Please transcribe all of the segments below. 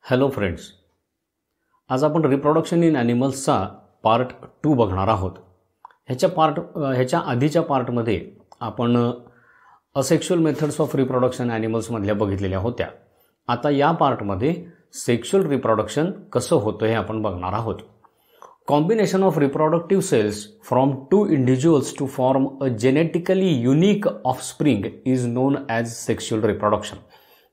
Hello friends, आज आपण reproduction in ॲनिमल्सचा part 2 बघणार आहोत. ह्याच्या आधीच्या पार्टमध्ये आपण असेक्शुअल मेथड्स ऑफ रिप्रोडक्शन ॲनिमल्समधल्या बघितलेल्या होत्या. आता या पार्टमध्ये सेक्शुअल रिप्रोडक्शन कसं होतं हे आपण बघणार आहोत. Combination of reproductive cells from two individuals to form a genetically unique offspring is known as sexual reproduction.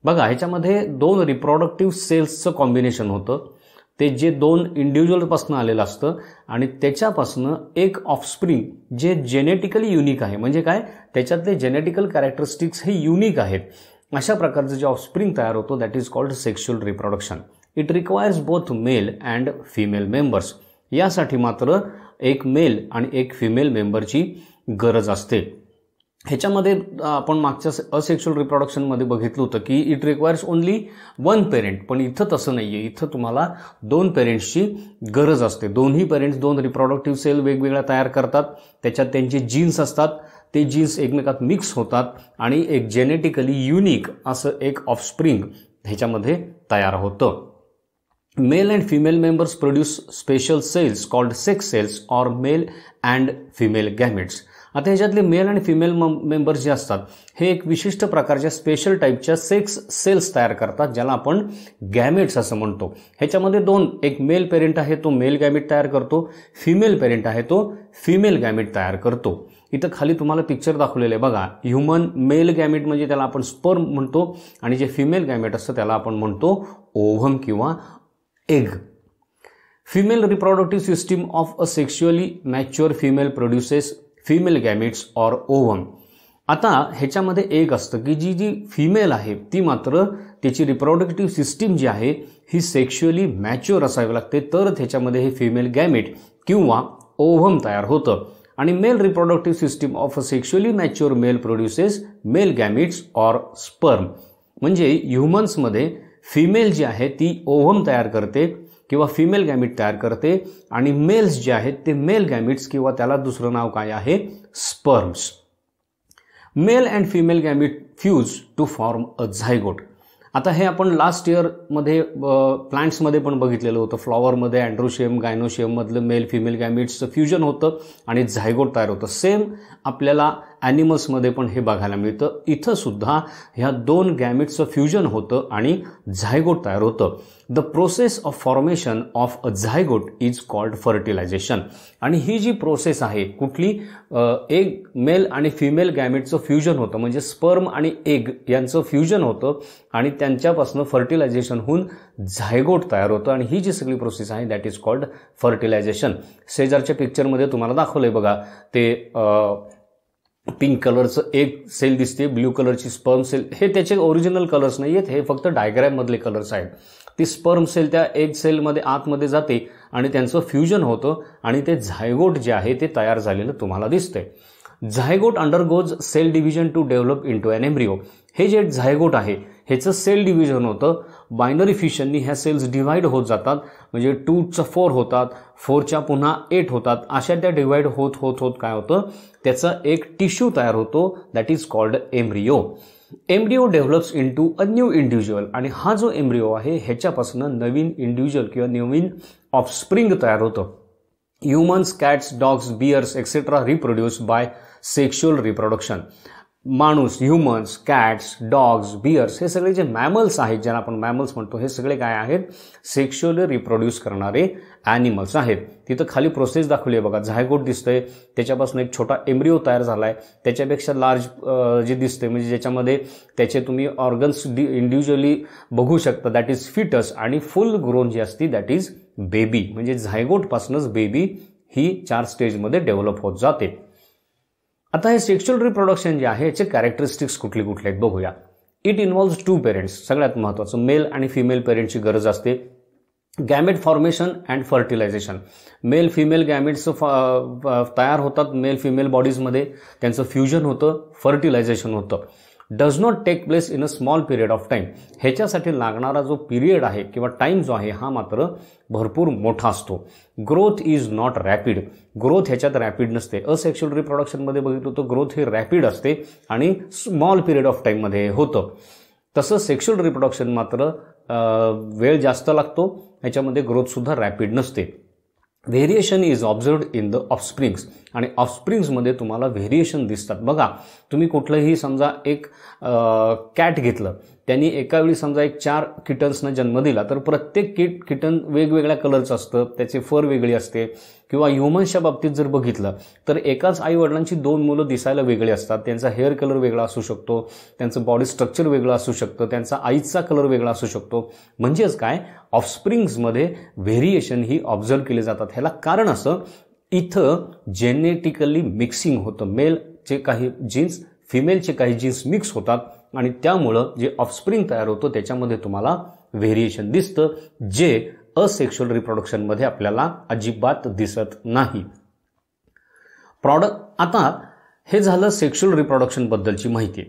बघा, ह्याच्यामध्ये दोन रिप्रोडक्टिव्ह सेल्सचं कॉम्बिनेशन होतं. ते जे दोन इंडिव्हिज्युअलपासून आलेलं असतं आणि त्याच्यापासून एक ऑफस्प्रिंग जे जेनेटिकली युनिक आहे. म्हणजे काय, त्याच्यातले जेनेटिकल कॅरेक्टरिस्टिक्स हे युनिक आहेत. अशा प्रकारचं जे ऑफस्प्रिंग तयार होतो that is called sexual reproduction. It requires both male and female members. यासाठी मात्र एक मेल आणि एक फिमेल मेंबरची गरज असते. ह्याच्यामध्ये आपण मागच्या असेक्शुअल रिप्रोडक्शनमध्ये बघितलं होतं की it requires only one parent, पण इथं तसं नाही आहे. इथं तुम्हाला दोन पेरेंट्सची गरज असते. दोन्ही पेरेंट्स दोन रिप्रोडक्टिव्ह सेल वेगवेगळ्या तयार करतात. त्याच्यात त्यांचे जीन्स असतात. ते जीन्स एकमेकात मिक्स होतात आणि एक जेनेटिकली युनिक असं एक ऑफस्प्रिंग ह्याच्यामध्ये तयार होतं. Male and female members produce special cells called sex cells or male and female gametes. आता ह्याच्यातले मेल आणि फिमेल मेंबर्स जे असतात हे एक विशिष्ट प्रकारच्या स्पेशल टाईपच्या सेक्स सेल्स तयार करतात, ज्याला आपण गॅमेट्स असं म्हणतो. ह्याच्यामध्ये दोन, एक मेल पेरेंट आहे तो मेल गॅमेट तयार करतो, फिमेल पेरेंट आहे तो फिमेल गॅमेट तयार करतो. इथं खाली तुम्हाला पिक्चर दाखवलेलं आहे बघा. ह्युमन मेल गॅमेट म्हणजे त्याला आपण स्पर्म म्हणतो आणि जे फिमेल गॅमेट असतं त्याला आपण म्हणतो ओव्हम किंवा egg. Female reproductive system of a sexually mature female produces female gametes or ovum. आता ह्याच्यामध्ये एक असतं की जी फिमेल आहे ती मात्र त्याची रिप्रोडक्टिव्ह सिस्टीम जी आहे ही सेक्शुअली मॅच्युअर असावी लागते, तर त्याच्यामध्ये हे फिमेल गॅमेट किंवा ओव्हम तयार होतं. आणि male reproductive system of a sexually mature male produces male gametes or sperm. म्हणजे ह्युमन्समध्ये फिमेल जी आहे ती ओव्हम तयार करते किंवा फिमेल गॅमेट तयार करते आणि मेल्स जे आहेत ते मेल गॅमेट्स किंवा त्याला दुसरं नाव काय आहे, sperms. Male and female gamete fuse to form a zygote. आता हे आपण लास्ट इयरमध्ये प्लांट्समध्ये पण बघितलेलं होतं. फ्लॉवरमध्ये अँड्रोशियम गायनोशियम मधलं मेल फिमेल गॅमेट्सचं फ्युजन होतं आणि झायगोट तयार होतं. सेम आपल्याला ॲनिमल्समध्ये पण हे बघायला मिळतं. इथं सुद्धा ह्या दोन गॅमेट्सचं फ्युजन होतं आणि झायगोट तयार होतं. The process of formation of a zygote is called fertilization. आणि ही जी प्रोसेस आहे कुठली, एक मेल आणि फिमेल गॅमेटचं फ्युजन होतं, म्हणजे स्पर्म आणि एग यांचं फ्युजन होतं आणि त्यांच्यापासून फर्टिलायझेशन होऊन झायगोट तयार होतं. आणि ही जी सगळी प्रोसेस आहे दॅट इज कॉल्ड फर्टिलायझेशन. शेजारच्या पिक्चरमध्ये तुम्हाला दाखवलंय बघा, ते पिंक कलरचं एक सेल दिसते, ब्ल्यू कलरची स्पर्म सेल. हे त्याचे ओरिजिनल कलर्स नाही आहेत, हे फक्त डायग्राम मधले कलर्स आहेत. ती स्पर्म सेल त्या एग सेलमध्ये आतमध्ये जाते आणि त्यांचं फ्युजन होतं आणि ते झायगोट जे आहे ते तयार झालेलं तुम्हाला दिसतंय. Zygote undergoes cell division to develop into an embryo. हे जे झायगोट आहे ह्याचं सेल डिव्हिजन होतं. बायनरी फिशननी ह्या सेल्स डिव्हाइड होत जातात, म्हणजे 2च्या 4 होतात, 4च्या पुन्हा 8 होतात. अशा त्या डिव्हाइड होत होत होत काय होतं, त्याचा एक टिश्यू तयार होतो that is called embryo. Embryo develops into a new individual. आणि हा जो एम्ब्रिओ आहे ह्याच्यापासून नवीन इंडिव्हिज्युअल किंवा नवीन ऑफस्प्रिंग तयार होतं. Humans, cats, dogs, bears etcetera reproduce by sexual reproduction. माणूस, ह्युमन्स, कॅट्स, डॉग्स, बियर्स हे सगळे जे मॅमल्स आहेत, ज्यांना आपण मॅमल्स म्हणतो, हे सगळे काय आहेत, सेक्शुअली रिप्रोड्यूस करणारे ॲनिमल्स आहेत. तिथं खाली प्रोसेस दाखवली आहे बघा. झायगोट दिसतंय, त्याच्यापासून एक छोटा एम्ब्रिओ तयार झाला आहे. त्याच्यापेक्षा लार्ज जे दिसते म्हणजे ज्याच्यामध्ये त्याचे तुम्ही ऑर्गन्स इंडिव्हिज्युअली बघू शकता दॅट इज फिटस. आणि फुल ग्रोन जी असती दॅट इज बेबी. म्हणजे झायगोटपासूनच बेबी ही 4 स्टेजमध्ये डेव्हलप होत जाते. आता हे सेक्शुअल रिप्रोडक्शन जे आहे याचे कॅरेक्टरिस्टिक्स कुठले कुठले आहेत बघूया. It involves 2 parents. सगळ्यात महत्त्वाचं मेल आणि फिमेल पेरेंटची गरज असते. Gamete formation and fertilization. Male female gametes तयार होतात मेल फिमेल बॉडीजमध्ये, त्यांचं फ्युजन होतं, फर्टिलायझेशन होतं. Does not take place in a small period of time. ह्याच्यासाठी लागणारा जो पिरियड आहे किंवा टाईम जो आहे हा मात्र भरपूर मोठा असतो. Growth is not rapid. Growth ह्याच्यात रॅपिड नसते. असेक्शुअल रिप्रोडक्शनमध्ये बघितलं तर ग्रोथ ही रॅपिड असते आणि स्मॉल पिरियड ऑफ टाईममध्ये होतं. तसं सेक्शुअल रिप्रोडक्शन मात्र वेळ जास्त लागतो, ह्याच्यामध्ये ग्रोथसुद्धा रॅपिड नसते. Variation is observed in the offsprings, आणि ऑफस्प्रिंग्समध्ये तुम्हाला व्हेरिएशन दिसतात. बघा, तुम्ही कुठलंही समजा एक कॅट घेतलं, त्यांनी एका वेळी समजा एक 4 किटन्सना जन्म दिला, तर प्रत्येक किटन वेगवेगळ्या कलरचं असतं, त्याचे फर वेगळी असते. किंवा ह्युमन्सच्या बाबतीत जर बघितलं तर एकाच आई वडिलांची 2 मुलं दिसायला वेगळी असतात, त्यांचा हेअर कलर वेगळा असू शकतो, त्यांचं बॉडी स्ट्रक्चर वेगळं असू शकतं, त्यांचा आईचा कलर वेगळा असू शकतो. म्हणजेच काय, ऑफस्प्रिंग्समध्ये व्हेरिएशन ही ऑब्झर्व केले जातात. ह्याला कारण असं, इथं जेनेटिकली मिक्सिंग होतं, मेलचे काही जीन्स फिमेलचे काही जीन्स मिक्स होतात, आणि त्यामुळं जे ऑफस्प्रिंग तयार होतं त्याच्यामध्ये तुम्हाला व्हेरिएशन दिसतं, जे असेक्शुअल रिप्रोडक्शनमध्ये आपल्याला अजिबात दिसत नाही. आता हे झालं सेक्शुअल रिप्रोडक्शन बद्दलची माहिती.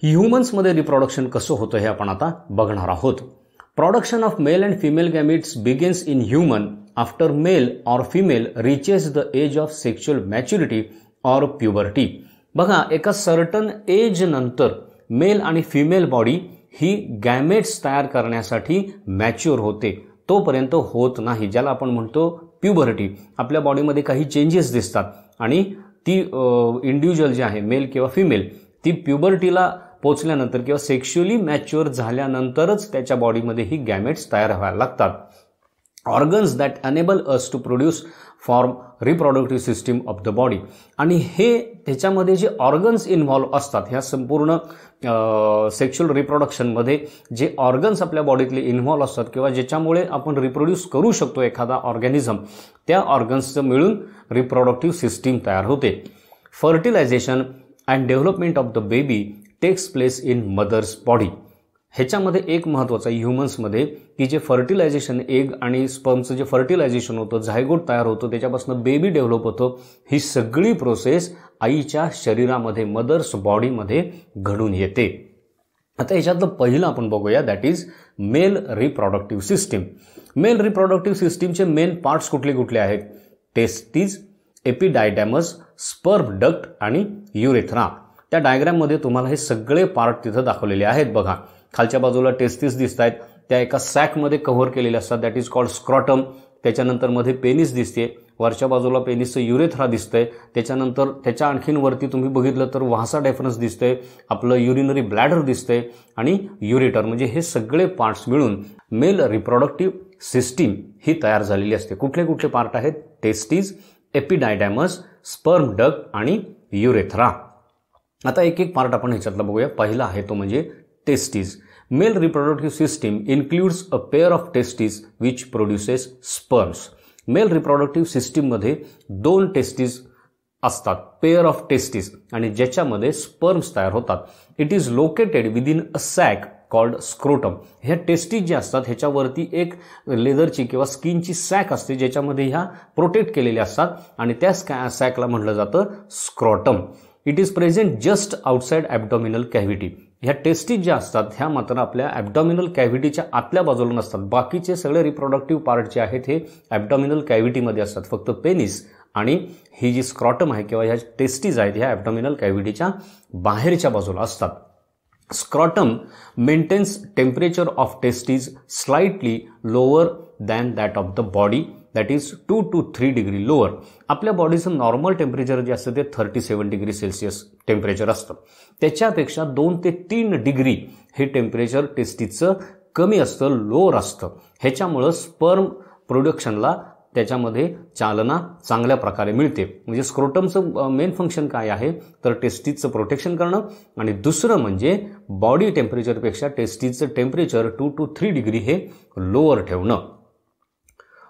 ह्युमन्समध्ये रिप्रोडक्शन कसं होतं हे आपण आता बघणार आहोत. Production of male and female gametes begins in human after male or female reaches the age of sexual maturity or puberty. बघा, एका सर्टन एज नंतर मेल आणि फिमेल बॉडी ही गॅमेट्स तयार करण्यासाठी मॅच्युअर होते, तोपर्यंत होत नाही, ज्याला आपण म्हणतो प्युबर्टी. आपल्या बॉडीमध्ये काही चेंजेस दिसतात आणि ती इंडिव्हिज्युअल जे आहे मेल किंवा फिमेल, ती प्युबर्टीला पोचल्यानंतर किंवा सेक्शुअली मॅच्युअर झाल्यानंतरच त्याच्या बॉडीमध्ये ही गॅमेट्स तयार व्हायला लागतात. Organs that enable us to produce form reproductive system of the body. आणि हे त्याच्यामध्ये जे ऑर्गन्स इन्व्हॉल्व असतात, ह्या संपूर्ण सेक्शुअल रिप्रोडक्शनमध्ये जे ऑर्गन्स आपल्या बॉडीतले इन्व्हॉल्व असतात किंवा ज्याच्यामुळे आपण रिप्रोड्यूस करू शकतो एखादा ऑर्गॅनिझम, त्या ऑर्गन्सचं मिळून रिप्रोडक्टिव्ह सिस्टीम तयार होते. Fertilization and development of the baby takes place in mother's body. ह्याच्यामध्ये एक महत्त्वाचं आहे ह्युमन्समध्ये की जे फर्टिलायझेशन, एग आणि स्पर्मचं जे फर्टिलायझेशन होतं, झायगोट तयार होतं, त्याच्यापासून बेबी डेव्हलप होतं, ही सगळी प्रोसेस आईच्या शरीरामध्ये, मदर्स बॉडीमध्ये घडून येते. आता ह्याच्यातलं पहिलं आपण बघूया, that is male reproductive system. Male reproductive सिस्टीमचे मेन पार्ट्स कुठले कुठले आहेत? टेस्टिस, एपिडायडॅमस, स्पर्म डक्ट आणि युरेथ्रा. त्या डायग्राममध्ये तुम्हाला हे सगळे पार्ट तिथं दाखवलेले आहेत. बघा, खालच्या बाजूला टेस्टिस दिसत आहेत, त्या एका सॅकमध्ये कव्हर केलेले असतात, दॅट इज कॉल्ड स्क्रॉटम. त्याच्यानंतर मध्ये पेनिस दिसते, वरच्या बाजूला पेनिसचं युरेथ्रा दिसतंय, त्याच्यानंतर त्याच्या आणखीन वरती तुम्ही बघितलं तर वासा डेफरन्स दिसतंय, आपलं युरिनरी ब्लॅडर दिसतंय आणि युरेटर. म्हणजे हे सगळे पार्ट्स मिळून मेल रिप्रोडक्टिव्ह सिस्टीम ही तयार झालेली असते. कुठले कुठले पार्ट आहेत? टेस्टिस, एपिडायडॅमस, स्पर्म डक्ट आणि युरेथ्रा. आता एक एक पार्ट आपण ह्याच्यातला बघूया. पहिला आहे तो म्हणजे testis. Mail reproductive system includes a pair of testis which produces sperms. Male reproductive सिस्टीममध्ये 2 टेस्टिस असतात, पेअर ऑफ टेस्टिस, आणि ज्याच्यामध्ये स्पर्म्स तयार होतात. It is located within a sac called scrotum. ह्या टेस्टिस ज्या असतात ह्याच्यावरती एक लेदरची किंवा स्किनची सॅक असते, ज्याच्यामध्ये ह्या प्रोटेक्ट केलेल्या असतात, आणि त्या सॅकला म्हटलं जातं scrotum. It is present just outside abdominal cavity. ह्या टेस्टिस ज्या असतात ह्या मात्र आपल्या ॲब्डॉमिनल कॅव्हिटीच्या आतल्या बाजूला नसतात. बाकीचे सगळे रिप्रोडक्टिव्ह पार्ट जे आहेत हे ॲब्डॉमिनल कॅव्हिटीमध्ये असतात. फक्त पेनिस आणि ही जी स्क्रॉटम आहे किंवा ह्या टेस्टिस आहेत ह्या ॲब्डॉमिनल कॅव्हिटीच्या बाहेरच्या बाजूला असतात. Scrotum maintains temperature of testis slightly lower than that of the body, that is 2 to 3 degree lower. आपल्या बॉडीचं नॉर्मल टेम्परेचर जे असतं ते 37 डिग्री सेल्सिअस टेम्परेचर असतं. त्याच्यापेक्षा 2 ते 3 डिग्री हे टेम्परेचर टेस्टिसचं कमी असतं, लोअर असतं. ह्याच्यामुळं स्पर्म प्रोडक्शनला त्याच्यामध्ये चालना चांगल्या प्रकारे मिळते. म्हणजे स्क्रोटमचं मेन फंक्शन काय आहे तर टेस्टिसचं प्रोटेक्शन करणं, आणि दुसरं म्हणजे बॉडी टेम्परेचरपेक्षा टेस्टिसचं टेम्परेचर 2 to 3 डिग्री हे लोअर ठेवणं.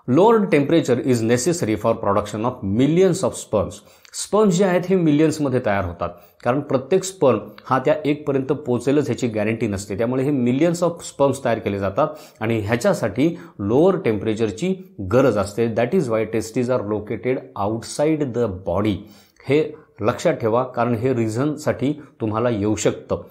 Lower temperature is necessary for production of millions of sperms. Sperms जे आहेत हे मिलियन्समध्ये तयार होतात, कारण प्रत्येक स्पर्म हा त्या 1 पर्यंत पोहोचेलच ह्याची गॅरंटी नसते. त्यामुळे हे मिलियन्स ऑफ स्पर्म्स तयार केले जातात आणि ह्याच्यासाठी लोअर टेम्परेचरची गरज असते. That is why testis are located outside the body. हे लक्षात ठेवा, कारण हे रिझनसाठी तुम्हाला येऊ शकतं.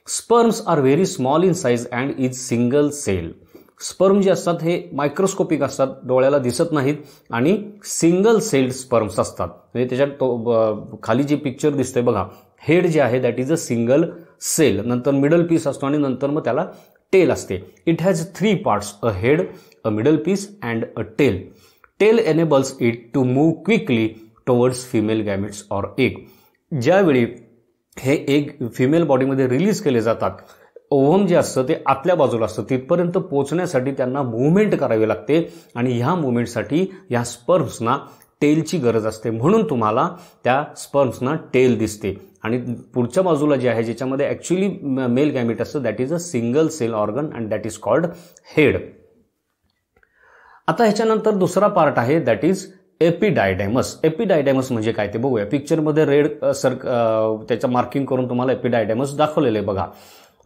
Sperms are very small in size and is single cell. Sperm जे असतात हे मायक्रोस्कोपिक असतात, डोळ्याला दिसत नाहीत, आणि सिंगल सेल्ड स्पर्म्स असतात. म्हणजे त्याच्यात खाली जी पिक्चर दिसते बघा, हेड जे आहे that is a single cell, नंतर मिडल पीस असतो आणि नंतर मग त्याला टेल असते. It has 3 parts, a head, a middle piece and a tail. Tail enables it to move quickly towards female gametes or egg. ज्यावेळी हे एग फिमेल बॉडीमध्ये रिलीज केले जातात, ओव्हम जे असतं ते आतल्या बाजूला असतं, तिथपर्यंत पोहोचण्यासाठी त्यांना मूव्हमेंट करावी लागते आणि ह्या मूव्हमेंटसाठी या स्पर्म्सना टेलची गरज असते. म्हणून तुम्हाला त्या स्पर्म्सना टेल दिसते. आणि पुढच्या बाजूला जे आहे ज्याच्यामध्ये ॲक्च्युली मेल गॅमेट असतं, that is a single cell organ and that is called head. आता ह्याच्यानंतर दुसरा पार्ट आहे दॅट इज एपिडायडॅमस. एपिडायडॅमस म्हणजे काय ते बघूया. पिक्चरमध्ये रेड त्याचं मार्किंग करून तुम्हाला एपिडायडॅमस दाखवलेलं आहे बघा.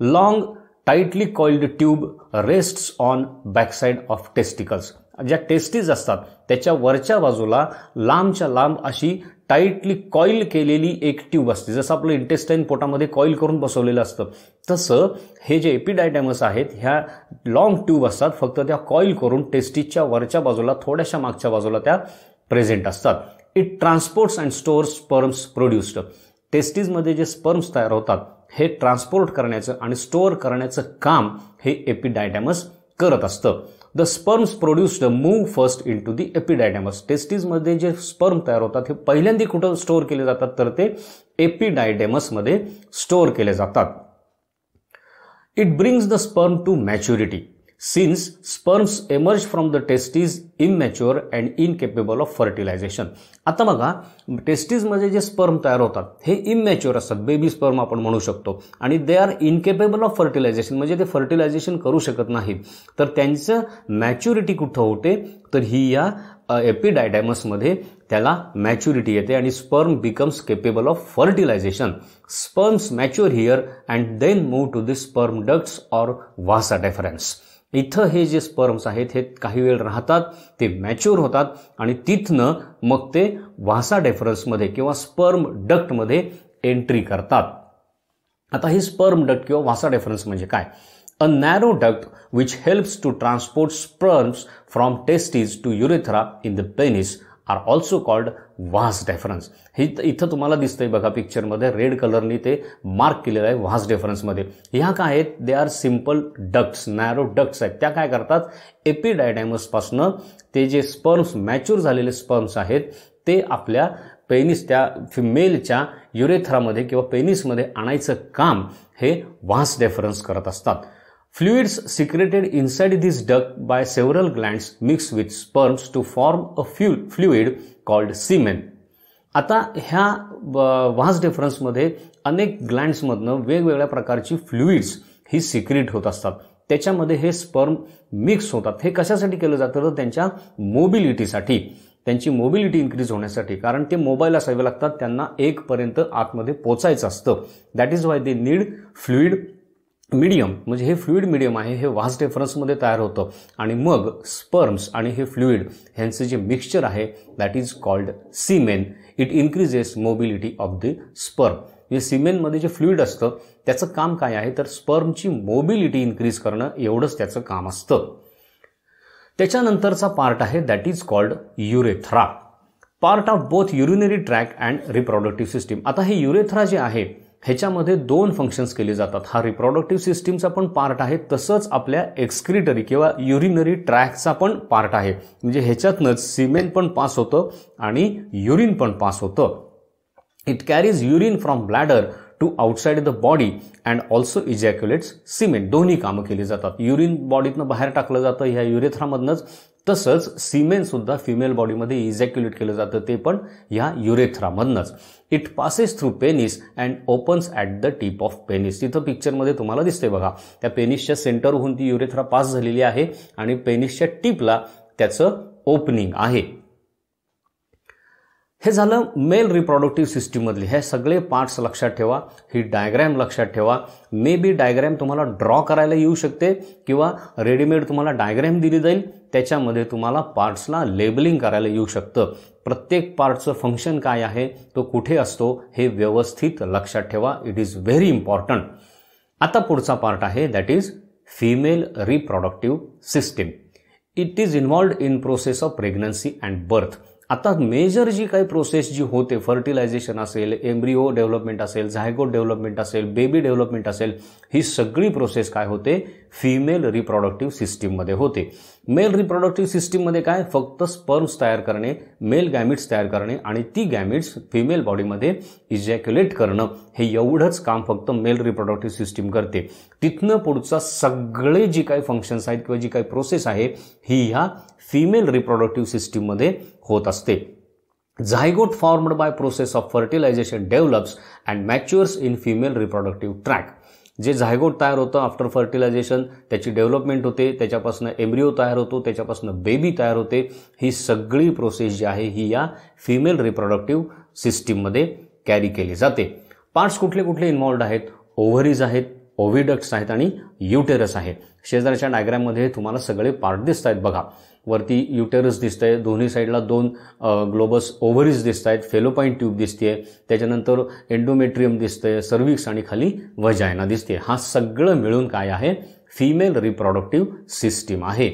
Long tightly coiled tube rests on backside of testicles. ज्या टेस्टीज असतात त्याच्या वरच्या बाजूला लांबच्या लांब अशी टाईटली कॉईल केलेली एक ट्यूब असते. जसं आपलं इंटेस्टाईन पोटामध्ये कॉईल करून बसवलेलं असतं, तसं हे जे एपिडायडॅमस आहेत ह्या लॉंग ट्यूब असतात, फक्त त्या कॉईल करून टेस्टीजच्या वरच्या बाजूला थोड्याशा मागच्या बाजूला त्या प्रेझेंट असतात. It transports and stores sperms produced. टेस्टीजमध्ये जे स्पर्म्स तयार होतात हे ट्रान्सपोर्ट करण्याचं आणि स्टोअर करण्याचं काम हे एपिडायडॅमस करत असतं. The sperms produced move first into the epididymis. टेस्टीजमध्ये जे स्पर्म तयार होतात हे पहिल्यांदा कुठं स्टोअर केले जातात, तर ते एपिडायडॅमसमध्ये स्टोअर केले जातात. It brings the sperm to maturity. Since sperms emerge from the testes immature and incapable of fertilization. आता बघा, टेस्टीजमध्ये जे स्पर्म तयार होतात हे इमॅच्युअर असतात, बेबी स्पर्म आपण म्हणू शकतो, आणि they are incapable of fertilization, म्हणजे ते फर्टिलायझेशन करू शकत नाहीत. तर त्यांचं मॅच्युरिटी कुठं होते, तर ही या एपिडायडॅमसमध्ये त्याला मॅच्युरिटी येते आणि sperm becomes capable of fertilization. Sperms mature here and then move to the sperm ducts or vasa deferens. इथं हे जे स्पर्म्स आहेत हे काही वेळ राहतात, ते मॅच्युअर होतात आणि तिथनं मग ते वासा डेफरन्समध्ये किंवा स्पर्म डक्टमध्ये एंट्री करतात. आता हे स्पर्म डक्ट किंवा वासा डेफरन्स म्हणजे काय? A narrow duct which helps to transport sperms from testes to urethra in the penis are also called vas deferens. हे इथं तुम्हाला दिसतंय बघा पिक्चरमध्ये, रेड कलरनी ते मार्क केलेलं आहे वास डेफरन्समध्ये. ह्या काय आहेत? They are simple ducts, narrow ducts आहेत. त्या काय करतात? एपिडायडॅमसपासनं ते जे स्पर्म्स, मॅच्युअर झालेले स्पर्म्स आहेत ते आपल्या पेनिस, त्या फिमेलच्या युरेथ्रामध्ये किंवा पेनिसमध्ये आणायचं काम हे वास डेफरन्स करत असतात. Fluids secreted inside this duct by several glands mix with sperms to form a fluid called semen. आता ह्या वास डिफरन्समध्ये अनेक ग्लँड्समधनं वेगवेगळ्या प्रकारची फ्लुइड्स ही सिक्रेट होत असतात. त्याच्यामध्ये हे स्पर्म मिक्स होतात. हे कशासाठी केलं जातं? तर त्यांच्या मोबिलिटीसाठी, त्यांची मोबिलिटी इन्क्रीज होण्यासाठी. कारण ते मोबाईल असावे लागतात, त्यांना एकपर्यंत आतमध्ये पोचायचं असतं. That is Y they need fluid medium. म्हणजे हे फ्लुइड मीडियम आहे, हे वास डेफरन्समध्ये तयार होतं आणि मग स्पर्म्स आणि हे फ्लुइड ह्यांचं जे मिक्सचर आहे दॅट इज कॉल्ड सीमेन. It increases mobility of the sperm. म्हणजे सीमेनमध्ये जे फ्लुइड असतं त्याचं काम काय आहे, तर स्पर्मची मोबिलिटी इन्क्रीज करणं, एवढंच त्याचं काम असतं. त्याच्यानंतरचा पार्ट आहे that is called urethra. Part of both urinary track and reproductive system. आता हे युरेथ्रा जे आहे ह्याच्यामध्ये 2 फंक्शन्स केले जातात. हा रिप्रोडक्टिव्ह सिस्टीमचा पण पार्ट आहे, तसंच आपल्या एक्सक्रिटरी किंवा युरिनरी ट्रॅकचा पण पार्ट आहे. म्हणजे ह्याच्यातनंच सिमेन पण पास होतं आणि युरिन पण पास होतं. It carries urine from bladder to outside the body and also ejaculates semen. दोन्ही कामं केली जातात. युरिन बॉडीतनं बाहेर टाकलं जातं ह्या युरेथ्रामधनंच, तसंच सिमेन सुद्धा फिमेल बॉडीमध्ये इजॅक्युलेट केलं जातं, ते पण या युरेथ्रामधनंच. It passes through penis and opens at the tip of penis. तिथं पिक्चरमध्ये तुम्हाला दिसते बघा, त्या पेनिसच्या सेंटरहून ती युरेथ्रा पास झालेली आहे आणि पेनिसच्या टीपला त्याचं ओपनिंग आहे. हे झालं मेल रिप्रोडक्टिव्ह सिस्टीममधले हे सगळे पार्ट्स लक्षात ठेवा. ही डायग्रॅम लक्षात ठेवा. मे बी डायग्रॅम तुम्हाला ड्रॉ करायला येऊ शकते किंवा रेडीमेड तुम्हाला डायग्रॅम दिली जाईल, त्याच्यामध्ये तुम्हाला पार्ट्सला लेबलिंग करायला येऊ शकतं. प्रत्येक पार्टचं फंक्शन काय आहे, तो कुठे असतो, हे व्यवस्थित लक्षात ठेवा. It is very important. आता पुढचा पार्ट आहे that is female reproductive system. It is involved in process of pregnancy and birth. आता मेजर जी काही प्रोसेस जी होते, फर्टिलायझेशन असेल, एम्ब्रिओ डेव्हलपमेंट असेल, झायगोट डेव्हलपमेंट असेल, बेबी डेव्हलपमेंट असेल, ही सगळी प्रोसेस काय होते, फिमेल रिप्रोडक्टिव्ह सिस्टीममध्ये होते. मेल रिप्रोडक्टिव्ह सिस्टीममध्ये काय, फक्त स्पर्म्स तयार करणे, मेल गॅमिट्स तयार करणे आणि ती गॅमिट्स फिमेल बॉडीमध्ये इजॅक्युलेट करणं, हे एवढंच काम फक्त मेल रिप्रोडक्टिव्ह सिस्टीम करते. तिथनं पुढचा सगळे जी काही फंक्शन्स आहेत किंवा जी काही प्रोसेस आहे ही ह्या फिमेल रिप्रोडक्टिव्ह सिस्टीममध्ये होत असते. Zygote formed by process of fertilization develops and matures in female reproductive tract. जे झायगोट तयार होतं आफ्टर फर्टिलायझेशन, त्याची डेव्हलपमेंट होते, त्याच्यापासून एम्ब्रिओ तयार होतो, त्याच्यापासून बेबी तयार होते, ही सगळी प्रोसेस जी आहे ही या फिमेल रिप्रोडक्टिव्ह सिस्टीममध्ये कॅरी केली जाते. पार्ट्स कुठले कुठले इन्व्हॉल्ड आहेत, ओव्हरीज आहेत, ओव्हिडक्ट्स आहेत आणि युटेरस आहे. शेजारच्या डायग्राममध्ये तुम्हाला सगळे पार्ट दिसत आहेत बघा. वरती युटेरस दिसतंय, दोन्ही साईडला 2 ग्लोबस ओव्हरीज दिसत आहेत, फेलोपाईन ट्यूब दिसते, त्याच्यानंतर एंडोमेट्रियम दिसतंय, सर्व्हिक्स आणि खाली वजायना दिसते. हा सगळं मिळून काय आहे, फिमेल रिप्रोडक्टिव्ह सिस्टीम आहे.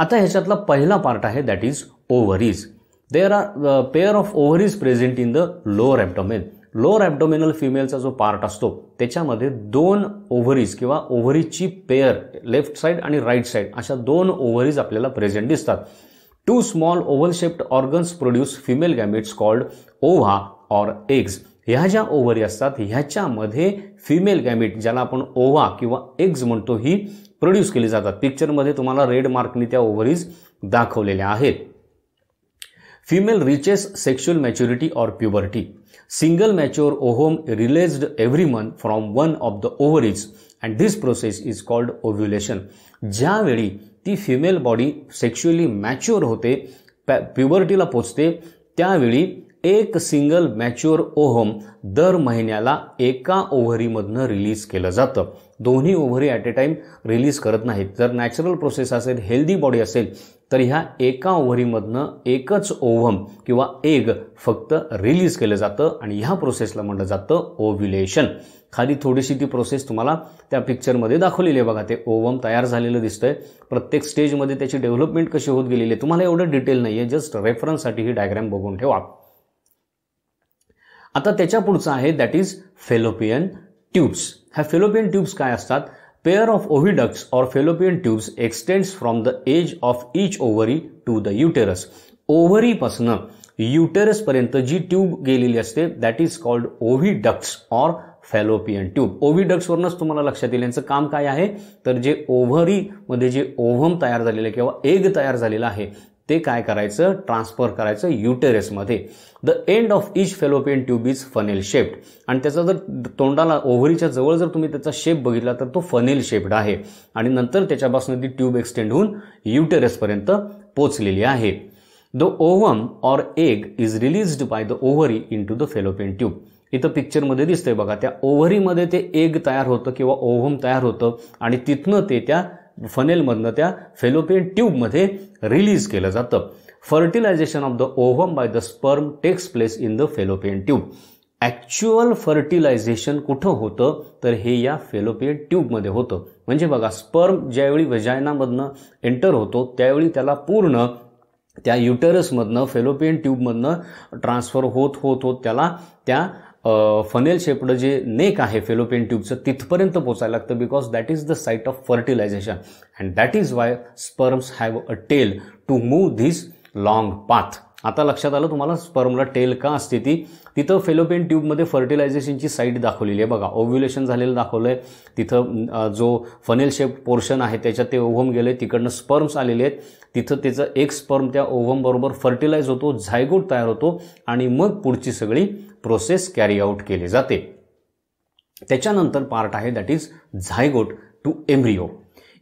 आता ह्याच्यातला पहिला पार्ट आहे that is ovaries. There are pair of ovaries present in the lower abdomen. Lower abdominal फिमेलचा जो पार्ट असतो त्याच्यामध्ये 2 ओव्हरीज किंवा ओव्हरीजची पेअर, लेफ्ट साईड आणि राईट साईड अशा 2 ओव्हरीज आपल्याला प्रेझेंट दिसतात. 2 small oval shaped organs produce female gametes called ova or eggs. ह्या ज्या ओव्हरी असतात ह्याच्यामध्ये फिमेल गॅमेट, ज्याला आपण ओव्हा किंवा एग्ज म्हणतो, ही प्रोड्यूस केली जातात. पिक्चरमध्ये तुम्हाला रेड मार्कनी त्या ओव्हरीज दाखवलेल्या आहेत. Female reaches sexual maturity or puberty. Single mature ovum released every month from one of the ovaries and this process is called ovulation. ज्यावेळी ती फिमेल बॉडी सेक्शुअली मॅच्युअर होते, प्युबर्टीला पोचते, त्यावेळी एक सिंगल मॅच्युअर ओव्हम दर महिन्याला एका ओव्हरीमधनं रिलीज केलं जातं. दोन्ही ovary at a time release करत नाहीत. जर नॅचरल प्रोसेस असेल, हेल्दी बॉडी असेल, तर ह्या एका ओव्हरीमधनं एकच ओव्हम किंवा एग फक्त रिलीज केलं जातं आणि ह्या प्रोसेसला म्हटलं जातं ओव्युलेशन. खाली थोडीशी ती प्रोसेस तुम्हाला त्या पिक्चरमध्ये दाखवलेली आहे बघा. ते ओव्हम तयार झालेलं दिसतंय. प्रत्येक स्टेजमध्ये त्याची डेव्हलपमेंट कशी होत गेलेली आहे तुम्हाला एवढं डिटेल नाही आहे, जस्ट रेफरन्ससाठी ही डायग्राम बघून ठेवा. आता त्याच्या पुढचं आहे दॅट इज फेलोपियन ट्यूब्स. ह्या फेलोपियन ट्यूब्स काय असतात, pair of oviducts or fallopian tubes extends from the age of each ovary to the uterus. ओव्हरीपासनं युटेरस पर्यंत जी ट्यूब गेलेली असते that is called oviducts or fallopian tube. ओव्हिडक्ट्सवरूनच तुम्हाला लक्षात येईल यांचं काम काय आहे, तर जे ओव्हरीमध्ये जे ओव्हम तयार झालेलं आहे किंवा एग तयार झालेलं आहे ते काय करायचं, ट्रान्सफर करायचं युटेरसमध्ये. The end of each fallopian tube is funnel shaped. आणि त्याचा जर तोंडाला ओव्हरीच्या जवळ जर तुम्ही त्याचा शेप बघितला तर तो फनेल शेप्ड आहे आणि नंतर त्याच्यापासून ती ट्यूब एक्सटेंड होऊन युटेरसपर्यंत पोचलेली आहे. The ovum or egg is released by the ovary into the fallopian tube. इथं पिक्चरमध्ये दिसतंय बघा, त्या ओव्हरीमध्ये ते एग तयार होतं किंवा ओव्हम तयार होतं आणि तिथनं ते त्या फनेलमधनं त्या फेलोपियन ट्यूबमध्ये रिलीज केलं जातं. Fertilization of the ovum by the sperm takes place in the fallopian tube. Actual fertilization कुठं होतं, तर हे या फेलोपियन ट्यूबमध्ये होतं. म्हणजे बघा, स्पर्म ज्यावेळी व्हजायनामधनं एंटर होतो त्यावेळी त्याला पूर्ण त्या युटेरसमधनं फेलोपियन ट्यूबमधनं ट्रान्सफर होत होत होत त्याला त्या फनेल शेप्ड जे नेक आहे फेलोपियन ट्यूबचं तिथपर्यंत पोचायला लागतं, because that is the site of fertilization and that is why sperms have a tail to move this long path. आता लक्षात आलं तुम्हाला स्पर्मला टेल का असते ती. तिथं फेलोपियन ट्यूबमध्ये फर्टिलायझेशनची साईट दाखवलेली आहे बघा, ओव्ह्युलेशन झालेलं दाखवलंय. तिथं जो फनेल शेप पोर्शन आहे त्याच्यात ते ओव्हम गेले, तिकडनं स्पर्म्स आलेले आहेत. तिथं त्याचं एक स्पर्म त्या ओव्हम बरोबर फर्टिलाइज होतो, झायगोट तयार होतो आणि मग पुढची सगळी प्रोसेस कॅरी आउट केली जाते. त्याच्यानंतर पार्ट आहे that is zygote to embryo.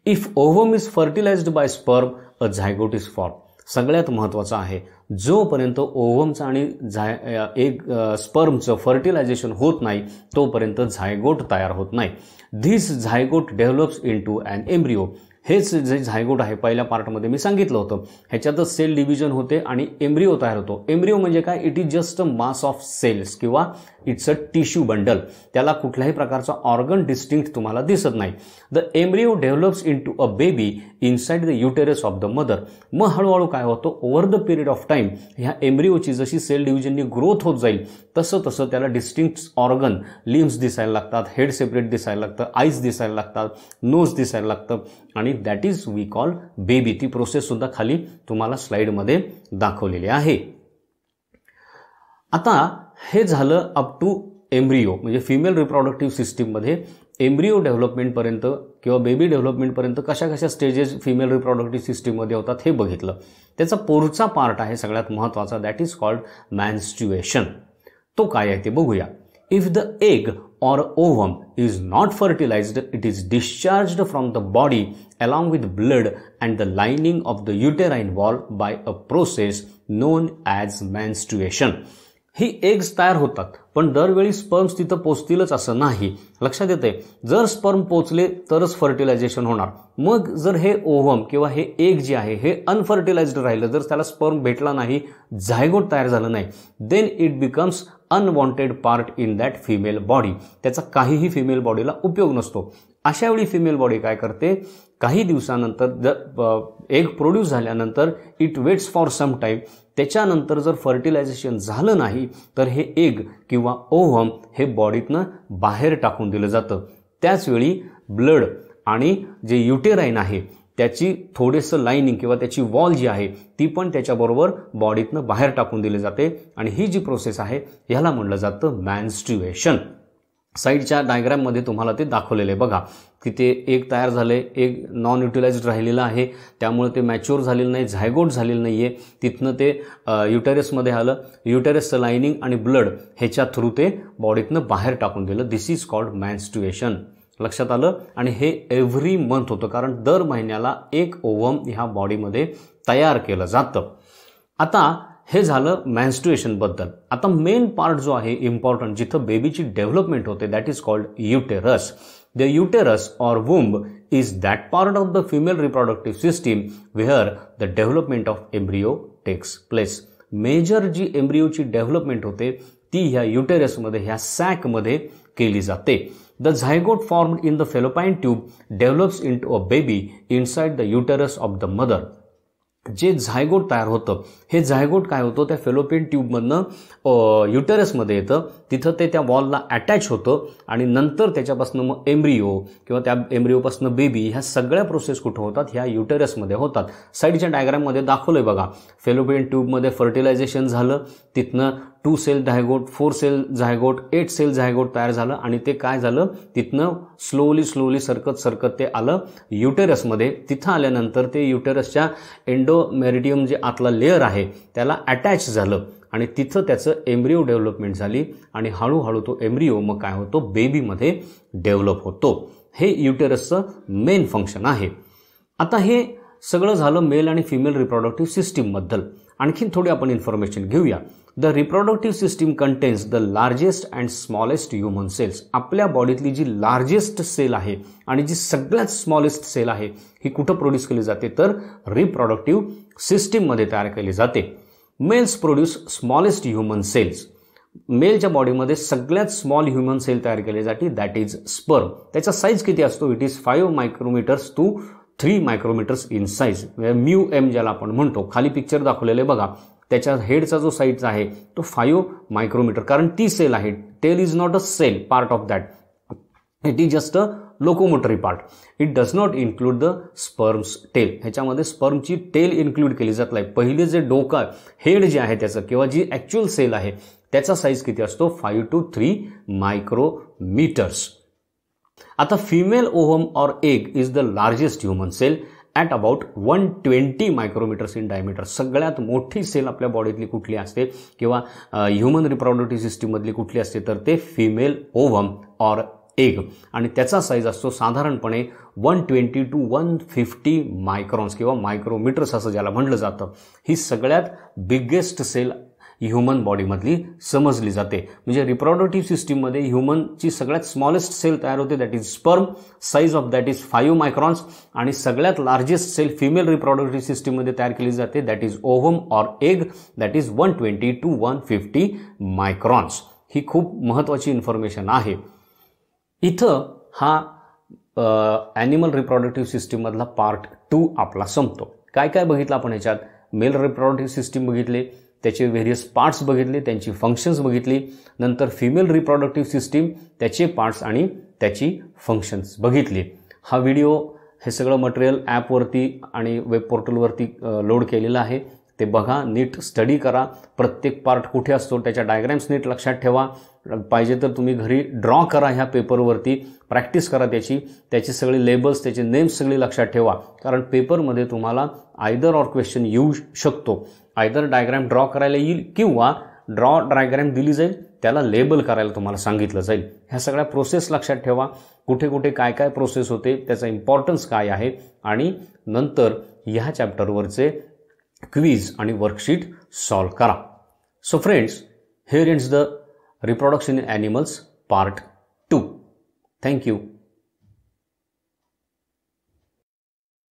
If ovum is fertilized by sperm a zygote is form. सगळ्यात महत्त्वाचं आहे, जोपर्यंत ओव्हमचं आणि एक स्पर्मचं फर्टिलायझेशन होत नाही तोपर्यंत झायगोट तयार होत नाही. This zygote develops into an embryo हेच जे झायगोट आहे पहिल्या पार्टमध्ये मी सांगितलं होतं, ह्याच्यातच सेल डिव्हिजन होते आणि एम्ब्रिओ तयार होतो. एम्ब्रिओ म्हणजे काय? It is just a mass of cells किंवा इट्स अ टिश्यू बंडल. त्याला कुठल्याही प्रकारचा ऑर्गन डिस्टिंक्ट तुम्हाला दिसत नाही. The embryo develops into a baby inside the uterus of the mother. मग हळूहळू काय होतं, over the period of time ह्या एम्ब्रिओची जशी सेल डिव्हिजननी ग्रोथ होत जाईल तसं तसं त्याला डिस्टिंक्ट ऑर्गन, लिम्स दिसायला लागतात, हेड सेपरेट दिसायला लागतं, आईज दिसायला लागतात, नोज दिसायला लागतं आणि that is we call baby. ती प्रोसेस सुद्धा खाली तुम्हाला स्लाइडमध्ये दाखवलेली आहे. आता हे झालं अप टू एम्ब्रिओ, म्हणजे फिमेल रिप्रोडक्टिव्ह सिस्टीममध्ये एम्ब्रिओ डेव्हलपमेंटपर्यंत किंवा बेबी डेव्हलपमेंटपर्यंत कशा कशा स्टेजेस फिमेल रिप्रोडक्टिव्ह सिस्टीममध्ये होतात हे बघितलं. त्याचा पुढचा पार्ट आहे सगळ्यात महत्त्वाचा, दॅट इज कॉल्ड मेन्स्ट्रुएशन. तो काय आहे ते बघूया. If the egg or ovum is not fertilized, it is discharged from the body along with blood and the lining of the uterine wall by a process known as menstruation. He eggs तयार होतात पण दरवेळी sperms तिथं पोचतीलच असं नाही. लक्षात येते, जर स्पर्म पोचले तरच फर्टिलायझेशन होणार. मग जर हे ओव्हम किंवा हे एग जे आहे हे अनफर्टिलाइज्ड राहिलं, जर त्याला स्पर्म भेटला नाही, झायगोट तयार झालं नाही, then it becomes unwanted part in that female body. त्याचा काहीही फिमेल बॉडीला उपयोग नसतो. अशा वेळी फिमेल बॉडी काय करते, काही दिवसानंतर जर एग प्रोड्यूस झाल्यानंतर it waits for some time, त्याच्यानंतर जर फर्टिलायझेशन झालं नाही तर हे एग किंवा ओव्हम हे बॉडीतनं बाहेर टाकून दिलं जातं. त्याचवेळी ब्लड आणि जे युटेराइन आहे त्याची थोडेसं लाइनिंग किंवा त्याची वॉल जी आहे ती पण त्याच्याबरोबर बॉडीतनं बाहेर टाकून दिली जाते आणि ही जी प्रोसेस आहे ह्याला म्हणलं जातं मेन्स्ट्रुएशन. साईडच्या डायग्राममध्ये तुम्हाला ते दाखवलेलं आहे बघा, की ते एग तयार झाले, एग नॉन युटिलाइज्ड राहिलेलं आहे, त्यामुळे ते मॅच्युअर झालेलं नाही, झायगोट झालेलं नाही आहे. तिथनं ते युटेरसमध्ये आलं, युटेरसचं लाइनिंग आणि ब्लड ह्याच्या थ्रू ते बॉडीतनं बाहेर टाकून दिलं. दिस इज कॉल्ड मेन्स्ट्रुएशन. लक्षात आलं. आणि हे एव्हरी मंथ होतं, कारण दर महिन्याला एक ओव्हम ह्या बॉडीमध्ये तयार केलं जातं. आता हे झालं मेन्स्ट्रुएशन बद्दल. आता मेन पार्ट जो आहे इम्पॉर्टंट, जिथं बेबीची डेव्हलपमेंट होते, that is called uterus. The uterus or womb is that part of the female reproductive system where the development of embryo takes place. Major जी एम्ब्रिओची डेव्हलपमेंट होते ती ह्या युटेरसमध्ये, ह्या सॅकमध्ये केली जाते. The zygote formed in the fallopian tube develops into a baby inside the uterus of the mother. जे झायगोट तयार होतं, हे झायगोट काय होतं, त्या फेलोपियन ट्यूबमधनं युटेरसमध्ये येतं, तिथं ते त्या वॉलला अटॅच होतं आणि नंतर त्याच्यापासून मग एम्ब्रिओ किंवा त्या एम्ब्रिओपासून बेबी, ह्या सगळ्या प्रोसेस कुठं होतात, ह्या युटेरसमध्ये होतात. साईडच्या डायग्राममध्ये दाखवलंय बघा. फेलोपियन ट्यूबमध्ये फर्टिलायझेशन झालं, तिथनं 2 cell zygote, 4 cell zygote, 8 cell zygote तयार झालं आणि ते काय झालं, तिथनं स्लोली सरकत ते आलं युटेरसमध्ये. तिथं आल्यानंतर ते युटेरसच्या एंडोमेरिडियम जे आतला लेअर आहे त्याला अटॅच झालं आणि तिथं त्याचं एम्ब्रिओ डेव्हलपमेंट झाली आणि हळूहळू तो एम्ब्रिओ मग काय होतो, बेबीमध्ये डेव्हलप होतो. हे युटेरसचं मेन फंक्शन आहे. आता हे सगळं झालं मेल आणि फिमेल रिप्रोडक्टिव्ह सिस्टीमबद्दल. आणखीन थोडी आपण इन्फॉर्मेशन घेऊया. The reproductive system contains the largest and smallest human cells. आपल्या बॉडीतली जी लार्जेस्ट सेल आहे आणि जी सगळ्यात स्मॉलेस्ट सेल आहे ही कुठं प्रोड्यूस केली जाते, तर रिप्रोडक्टिव्ह सिस्टीममध्ये तयार केली जाते. Males produce smallest human cells. मेलच्या बॉडीमध्ये सगळ्यात स्मॉल ह्युमन सेल तयार केली जाते, दॅट इज स्पर्म. त्याचा साईज किती असतो, it is 5 micrometers to 3 micrometers in size, mu M ज्याला आपण म्हणतो. खाली पिक्चर दाखवलेले बघा, त्याच्या हेडचा जो साईज आहे तो 5 मायक्रोमीटर, कारण ती सेल आहे. Tail is not a cell part of that, it is just a locomotory part. It does not include the sperm's tail. ह्याच्यामध्ये स्पर्मची टेल इन्क्लूड केली जात नाही. पहिले जे डोका हेड जे आहे त्याचं किंवा जी ॲक्च्युअल सेल आहे त्याचा साईज किती असतो, 5 to 3 मायक्रोमीटर्स. आता female ovum or egg is the largest human cell at about 120 micrometers in diameter. सगळ्यात मोठी सेल आपल्या बॉडीतली कुठली असते किंवा ह्युमन रिप्रोडक्टिव्ह सिस्टीममधली कुठली असते, तर ते फिमेल ओव्हम ऑर एग आणि त्याचा साईज असतो साधारणपणे 120 to 150 मायक्रॉन्स किंवा मायक्रोमीटर्स असं ज्याला म्हटलं जातं. ही सगळ्यात बिगेस्ट सेल ह्युमन बॉडीमधली समजली जाते. म्हणजे रिप्रोडक्टिव्ह सिस्टीममध्ये ह्युमनची सगळ्यात स्मॉलेस्ट सेल तयार होते, that is sperm, size of that is 5 मायक्रॉन्स. आणि सगळ्यात लार्जेस्ट सेल फिमेल रिप्रोडक्टिव्ह सिस्टीममध्ये तयार केली जाते, that is ovum or egg, that is 120 to 150 मायक्रॉन्स. ही खूप महत्त्वाची इन्फॉर्मेशन आहे. इथं हा ॲनिमल रिप्रोडक्टिव्ह सिस्टीममधला पार्ट 2 आपला संपतो. काय काय बघितलं आपण ह्याच्यात? मेल रिप्रोडक्टिव्ह सिस्टीम बघितले, त्याचे व्हेरियस पार्ट्स बघितले, त्यांची फंक्शन्स बघितली. नंतर फिमेल रिप्रोडक्टिव्ह सिस्टीम, त्याचे पार्ट्स आणि त्याची फंक्शन्स बघितली. हा व्हिडिओ हे सगळं मटेरियल ॲपवरती आणि वेब पोर्टलवरती लोड केलेलं आहे. ते बघा, नीट स्टडी करा. प्रत्येक पार्ट कुठे असतो त्याच्या डायग्रॅम्स नीट लक्षात ठेवा. पाहिजे तर तुम्ही घरी ड्रॉ करा, ह्या पेपरवरती प्रॅक्टिस करा त्याची सगळी लेबल्स, त्याचे नेम्स सगळे लक्षात ठेवा. कारण पेपरमध्ये तुम्हाला आयदर ऑर क्वेश्चन येऊ शकतो. आयदर डायग्रॅम ड्रॉ करायला येईल किंवा ड्रॉ डायग्रॅम दिली जाईल, त्याला लेबल करायला तुम्हाला सांगितलं जाईल. ह्या सगळ्या प्रोसेस लक्षात ठेवा. कुठे कुठे काय काय प्रोसेस होते, त्याचा इम्पॉर्टन्स काय आहे, आणि नंतर ह्या चॅप्टरवरचे क्विज आणि वर्कशीट सॉल्व करा. So friends, here ends the reproduction in animals part 2. Thank you.